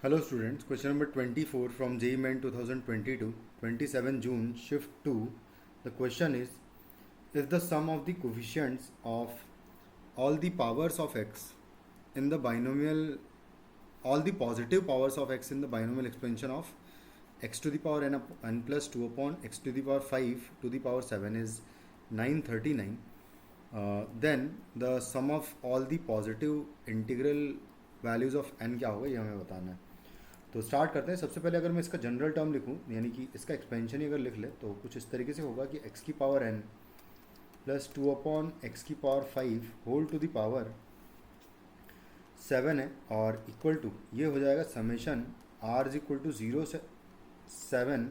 Hello students, question number 24 from JEE Main 2022, 27 June, shift 2. The question is the sum of the coefficients of all the powers of x in the binomial, all the positive powers of x in the binomial expansion of x to the power n plus 2 upon x to the power 5 to the power 7 is 939. Then the sum of all the positive integral values of n क्या होगा ये हमें बताना है. तो start करते हैं. सबसे पहले अगर मैं इसका जनरल टर्म लिखूं यानी कि इसका एक्सपेंशन ही अगर लिख ले तो कुछ इस तरीके से होगा कि x की power n plus 2 upon x की power 5 whole to the power 7 है और इक्वल टू ये हो जाएगा summation r is equal to 0 से 7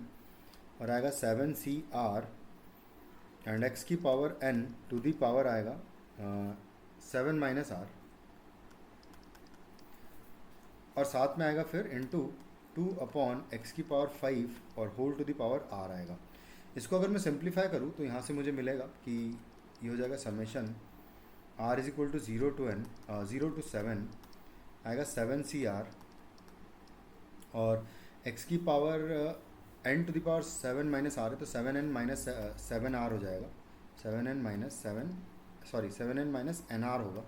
और आएगा 7 CR एंड x की power n to the power आएगा 7 माइनस r और साथ में आएगा फिर इंटू 2 अपॉन एक्स की पावर 5 और whole to the power r आएगा. इसको अगर मैं सिंप्लीफाई करूँ तो यहाँ से मुझे मिलेगा कि ये हो जाएगा summation r is equal to 0 to 7 आएगा 7 CR और x की power n to the power 7 minus r है तो 7n माइनस 7r हो जाएगा. 7n माइनस nr होगा.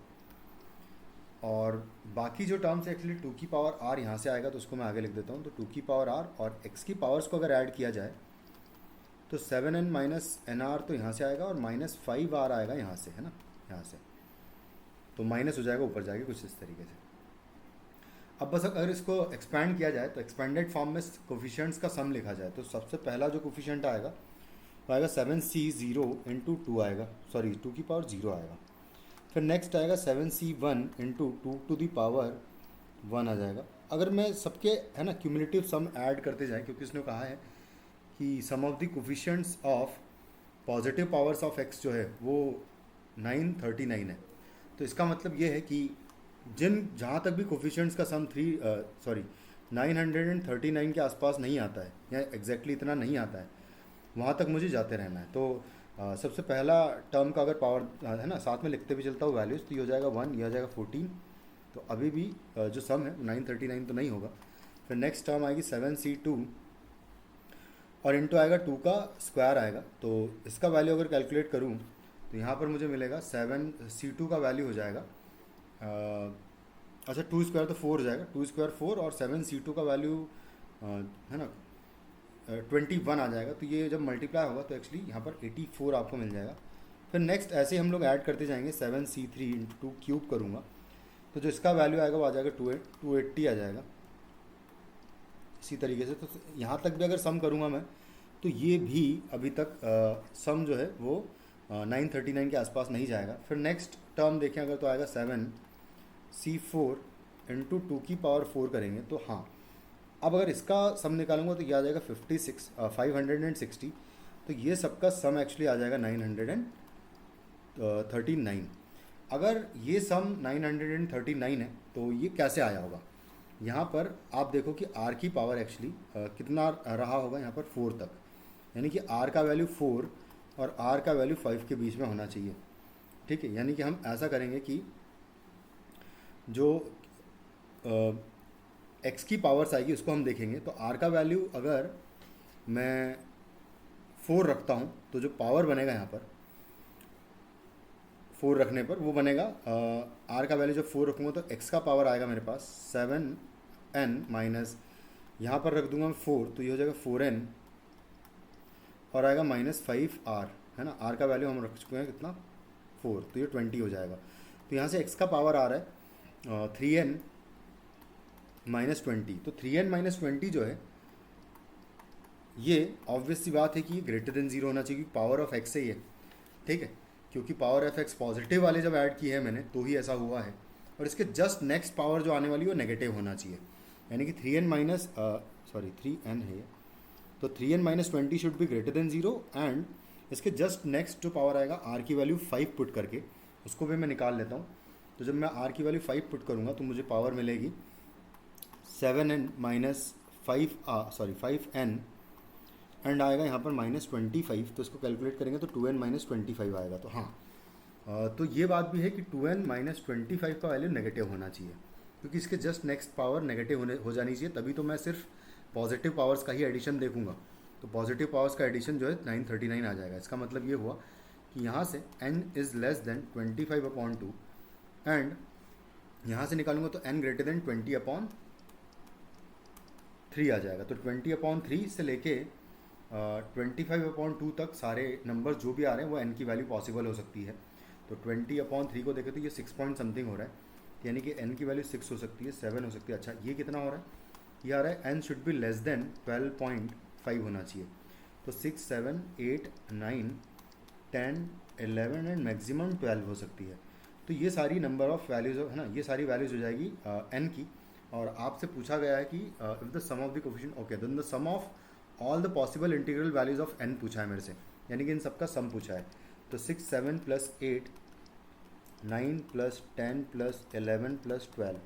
और बाकी जो टर्म्स एक्चुअली 2 की पावर r यहाँ से आएगा तो उसको मैं आगे लिख देता हूँ. तो 2 की पावर r और x की पावर्स को अगर ऐड किया जाए तो 7n माइनस nr तो यहाँ से आएगा और माइनस 5r आएगा यहाँ से, है ना, यहाँ से. तो माइनस हो जाएगा ऊपर जाके कुछ इस तरीके से. अब बस अगर इसको एक्सपैंड किया जाए तो एक्सपेंडेड फॉर्म में कोफिशिएंट्स का सम लिखा जाए तो सबसे पहला जो कोफिशिएंट आएगा वो आएगा 7C0 इंटू 2 आएगा, सॉरी 2 की पावर 0 आएगा. फिर नेक्स्ट आएगा 7C1 into 2 to the power 1 आ जाएगा. अगर मैं सबके, है ना, क्यूमुलेटिव सम ऐड करते जाएं क्योंकि इसने कहा है कि sum of the coefficients of positive powers of x जो है वो 939 है. तो इसका मतलब ये है कि जहाँ तक भी कोफिशिएंट्स का सम 939 के आसपास नहीं आता है या एग्जैक्टली इतना नहीं आता है वहाँ तक मुझे जाते रहना है. तो सबसे पहला टर्म का अगर पावर, है ना, साथ में लिखते भी चलता हूँ वैल्यूज़, तो ये हो जाएगा 1, ये हो जाएगा 14. तो अभी भी जो सम है 939 तो नहीं होगा. फिर नेक्स्ट टर्म आएगी 7C2 और इंटू आएगा 2 का स्क्वायर आएगा. तो इसका वैल्यू अगर कैलकुलेट करूँ तो यहाँ पर मुझे मिलेगा 7C2 का वैल्यू हो जाएगा, अच्छा 2 स्क्वायर तो 4 हो जाएगा, 2 स्क्वायर 4 और 7C2 का वैल्यू है ना 21 आ जाएगा. तो ये जब मल्टीप्लाई होगा तो एक्चुअली यहाँ पर 84 आपको मिल जाएगा. फिर नेक्स्ट ऐसे हम लोग ऐड करते जाएंगे. 7C3 इंटू 2 क्यूब करूँगा तो जो इसका वैल्यू आएगा वो आ जाएगा 280 आ जाएगा. इसी तरीके से तो यहाँ तक भी अगर सम करूँगा मैं तो ये भी अभी तक सम जो है वो 939 के आसपास नहीं जाएगा. फिर नेक्स्ट टर्म देखें अगर तो आएगा 7C4 इंटू 2 की पावर 4 करेंगे तो हाँ, अब अगर इसका सम निकालूंगा तो ये आ जाएगा 560. तो ये सबका सम एक्चुअली आ जाएगा 939. अगर ये सम 939 है तो ये कैसे आया होगा. यहाँ पर आप देखो कि r की पावर एक्चुअली कितना रहा होगा यहाँ पर 4 तक, यानी कि r का वैल्यू 4 और r का वैल्यू 5 के बीच में होना चाहिए. ठीक है, यानी कि हम ऐसा करेंगे कि जो x की पावर्स आएगी उसको हम देखेंगे. तो r का वैल्यू अगर मैं 4 रखता हूँ तो जो पावर बनेगा यहाँ पर 4 रखने पर वो बनेगा r का वैल्यू जब 4 रखूँगा तो x का पावर आएगा मेरे पास 7n माइनस यहाँ पर रख दूँगा मैं 4 तो ये हो जाएगा 4n और आएगा माइनस 5r, है ना. r का वैल्यू हम रख चुके हैं कितना 4 तो ये 20 हो जाएगा. तो यहाँ से x का पावर आ रहा है 3n माइनस 20. तो 3n माइनस 20 जो है ये ऑब्वियस सी बात है कि ग्रेटर देन 0 होना चाहिए क्योंकि पावर ऑफ x है ये. ठीक है, क्योंकि पावर ऑफ x पॉजिटिव वाले जब ऐड किए हैं मैंने तो ही ऐसा हुआ है. और इसके जस्ट नेक्स्ट पावर जो आने वाली है वो नेगेटिव होना चाहिए, यानी कि 3n है ये. तो 3n minus 20 should be greater than 0 and इसके जस्ट नेक्स्ट जो पावर आएगा r की वैल्यू 5 पुट करके उसको भी मैं निकाल लेता हूँ. तो जब मैं r की वैल्यू 5 पुट करूँगा तो मुझे पावर मिलेगी 7n माइनस 5n एंड आएगा यहाँ पर माइनस 25. तो इसको कैलकुलेट करेंगे तो 2n माइनस 25 आएगा. तो हाँ, तो ये बात भी है कि 2n माइनस 25 का वैल्यू नेगेटिव होना चाहिए. क्योंकि इसके जस्ट नेक्स्ट पावर नेगेटिव होने हो जानी चाहिए, तभी तो मैं सिर्फ पॉजिटिव पावर्स का ही एडिशन देखूंगा। तो पॉजिटिव पावर्स का एडिशन जो है 939 आ जाएगा। इसका मतलब ये हुआ कि यहाँ से n is less than 25/2 and यहाँ से निकालूंगा तो n ग्रेटर देन 20/3 आ जाएगा। तो 20/3 से लेके 25/2 तक सारे नंबर जो भी आ रहे हैं वो n की वैल्यू पॉसिबल हो सकती है। तो 20/3 को देखें तो ये 6 पॉइंट समथिंग हो रहा है, यानी कि n की वैल्यू 6 हो सकती है, 7 हो सकती है। अच्छा ये कितना हो रहा है, ये आ रहा है n should be less than 12.5 होना चाहिए। तो 6, 7, 8, 9, 10, 11 एंड मैक्सिमम 12 हो सकती है। तो ये सारी नंबर ऑफ वैल्यूज है ना, ये सारी वैल्यूज हो जाएगी n की। और आपसे पूछा गया है कि if the sum of the coefficient, okay then the sum of all the possible integral values of n पूछा है मेरे से, यानी कि इन सबका सम पूछा है। तो 6, 7 प्लस 8, 9 प्लस 10 प्लस 11 प्लस 12,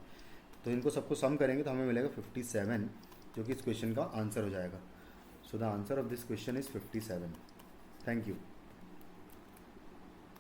तो इनको सबको सम करेंगे तो हमें मिलेगा 57, जो कि इस क्वेश्चन का आंसर हो जाएगा। So the answer of this question is 57। Thank you.